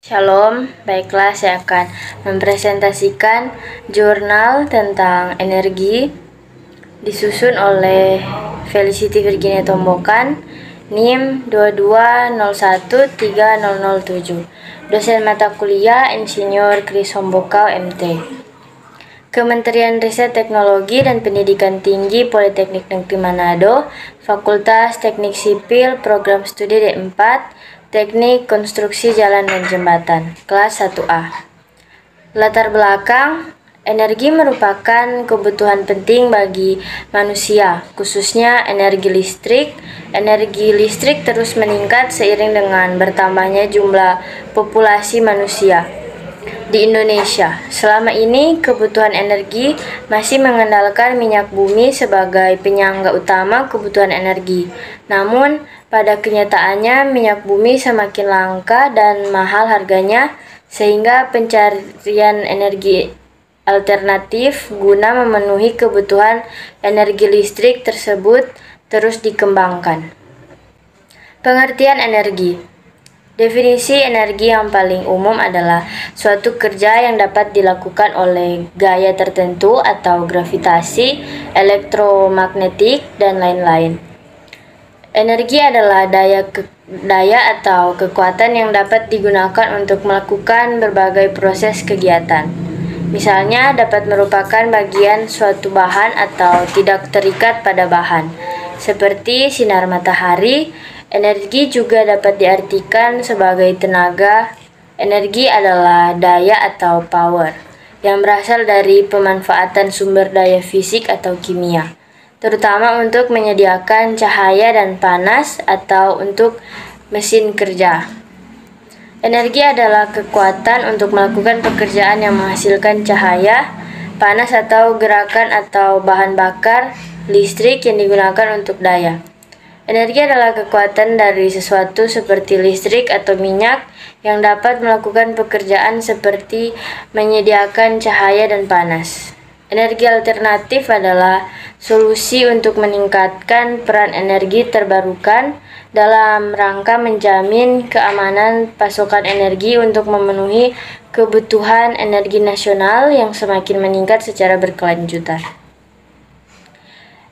Shalom, baiklah saya akan mempresentasikan jurnal tentang energi disusun oleh Felicity Virginia Tombokan, NIM 22013007, dosen mata kuliah Insinyur Kris Hombokau MT. Kementerian Riset Teknologi dan Pendidikan Tinggi Politeknik Negeri Manado, Fakultas Teknik Sipil, Program Studi D4, Teknik Konstruksi Jalan dan Jembatan, kelas 1A. Latar belakang, energi merupakan kebutuhan penting bagi manusia, khususnya energi listrik. Energi listrik terus meningkat seiring dengan bertambahnya jumlah populasi manusia di Indonesia. Selama ini, kebutuhan energi masih mengandalkan minyak bumi sebagai penyangga utama kebutuhan energi. Namun, pada kenyataannya minyak bumi semakin langka dan mahal harganya, sehingga pencarian energi alternatif guna memenuhi kebutuhan energi listrik tersebut terus dikembangkan. Pengertian energi. Definisi energi yang paling umum adalah suatu kerja yang dapat dilakukan oleh gaya tertentu atau gravitasi, elektromagnetik, dan lain-lain. Energi adalah daya atau kekuatan yang dapat digunakan untuk melakukan berbagai proses kegiatan. Misalnya dapat merupakan bagian suatu bahan atau tidak terikat pada bahan, seperti sinar matahari. Energi juga dapat diartikan sebagai tenaga. Energi adalah daya atau power yang berasal dari pemanfaatan sumber daya fisik atau kimia, terutama untuk menyediakan cahaya dan panas atau untuk mesin kerja. Energi adalah kekuatan untuk melakukan pekerjaan yang menghasilkan cahaya, panas atau gerakan atau bahan bakar listrik yang digunakan untuk daya. Energi adalah kekuatan dari sesuatu seperti listrik atau minyak yang dapat melakukan pekerjaan seperti menyediakan cahaya dan panas. Energi alternatif adalah solusi untuk meningkatkan peran energi terbarukan dalam rangka menjamin keamanan pasokan energi untuk memenuhi kebutuhan energi nasional yang semakin meningkat secara berkelanjutan.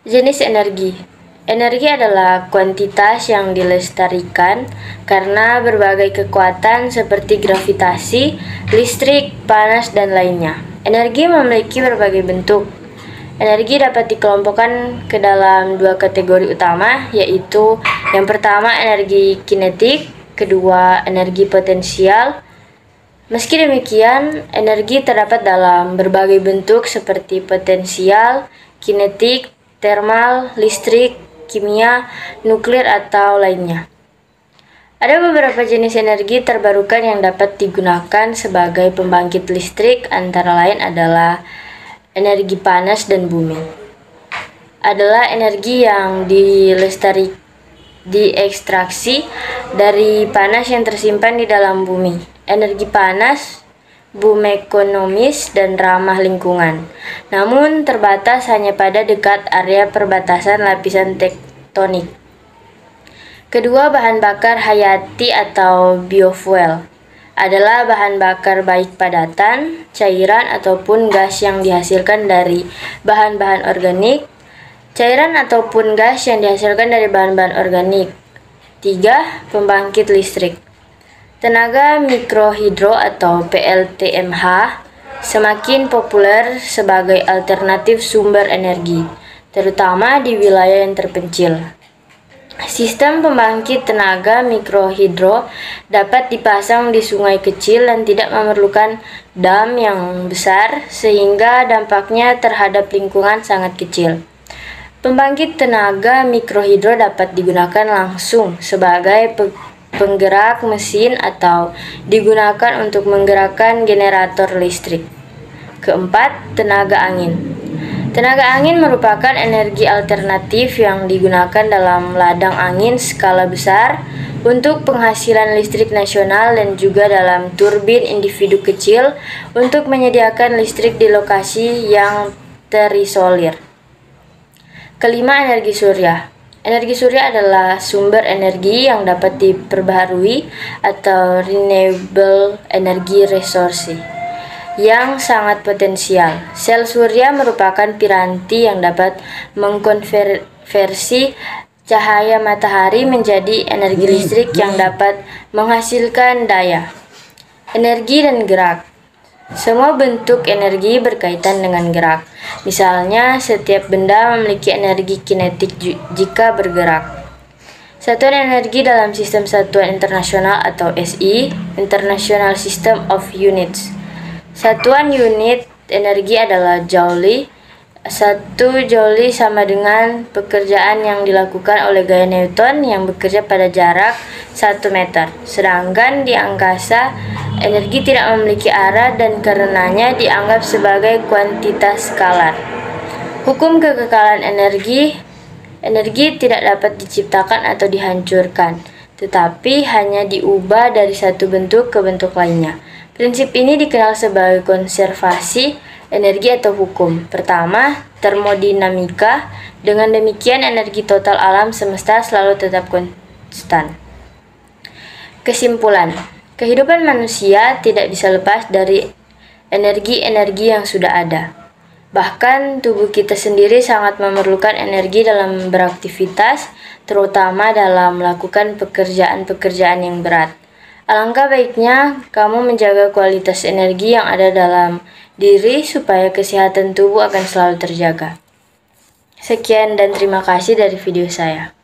Jenis energi. Energi adalah kuantitas yang dilestarikan karena berbagai kekuatan seperti gravitasi, listrik, panas, dan lainnya. Energi memiliki berbagai bentuk. Energi dapat dikelompokkan ke dalam dua kategori utama, yaitu yang pertama energi kinetik, kedua energi potensial. Meski demikian, energi terdapat dalam berbagai bentuk seperti potensial, kinetik, termal, listrik, kimia, nuklir, atau lainnya. Ada beberapa jenis energi terbarukan yang dapat digunakan sebagai pembangkit listrik, antara lain adalah energi panas dan bumi. Adalah energi yang diekstraksi dari panas yang tersimpan di dalam bumi. Energi panas bumekonomis dan ramah lingkungan, namun terbatas hanya pada dekat area perbatasan lapisan tektonik. Kedua, bahan bakar hayati atau biofuel adalah bahan bakar baik padatan, cairan, ataupun gas yang dihasilkan dari bahan-bahan organik, cairan ataupun gas yang dihasilkan dari bahan-bahan organik. 3. Pembangkit listrik. Tenaga mikrohidro atau PLTMH semakin populer sebagai alternatif sumber energi, terutama di wilayah yang terpencil. Sistem pembangkit tenaga mikrohidro dapat dipasang di sungai kecil dan tidak memerlukan dam yang besar, sehingga dampaknya terhadap lingkungan sangat kecil. Pembangkit tenaga mikrohidro dapat digunakan langsung sebagai penggerak mesin atau digunakan untuk menggerakkan generator listrik. Keempat, tenaga angin. Tenaga angin merupakan energi alternatif yang digunakan dalam ladang angin skala besar untuk penghasilan listrik nasional dan juga dalam turbin individu kecil untuk menyediakan listrik di lokasi yang terisolir. Kelima, energi surya. Energi surya adalah sumber energi yang dapat diperbaharui atau renewable energy resource yang sangat potensial. Sel surya merupakan piranti yang dapat mengkonversi cahaya matahari menjadi energi listrik yang dapat menghasilkan daya, energi, dan gerak. Semua bentuk energi berkaitan dengan gerak. Misalnya, setiap benda memiliki energi kinetik jika bergerak. Satuan energi dalam Sistem Satuan Internasional atau SI, International System of Units. Satuan unit energi adalah Joule. 1 Joule sama dengan pekerjaan yang dilakukan oleh gaya Newton yang bekerja pada jarak 1 meter. Sedangkan di angkasa, energi tidak memiliki arah dan karenanya dianggap sebagai kuantitas skalar. Hukum kekekalan energi tidak dapat diciptakan atau dihancurkan, tetapi hanya diubah dari satu bentuk ke bentuk lainnya. Prinsip ini dikenal sebagai konservasi energi atau hukum. Pertama, termodinamika. Dengan demikian, energi total alam semesta selalu tetap konstan. Kesimpulan, kehidupan manusia tidak bisa lepas dari energi-energi yang sudah ada. Bahkan tubuh kita sendiri sangat memerlukan energi dalam beraktivitas, terutama dalam melakukan pekerjaan-pekerjaan yang berat. Alangkah baiknya kamu menjaga kualitas energi yang ada dalam diri supaya kesehatan tubuh akan selalu terjaga. Sekian dan terima kasih dari video saya.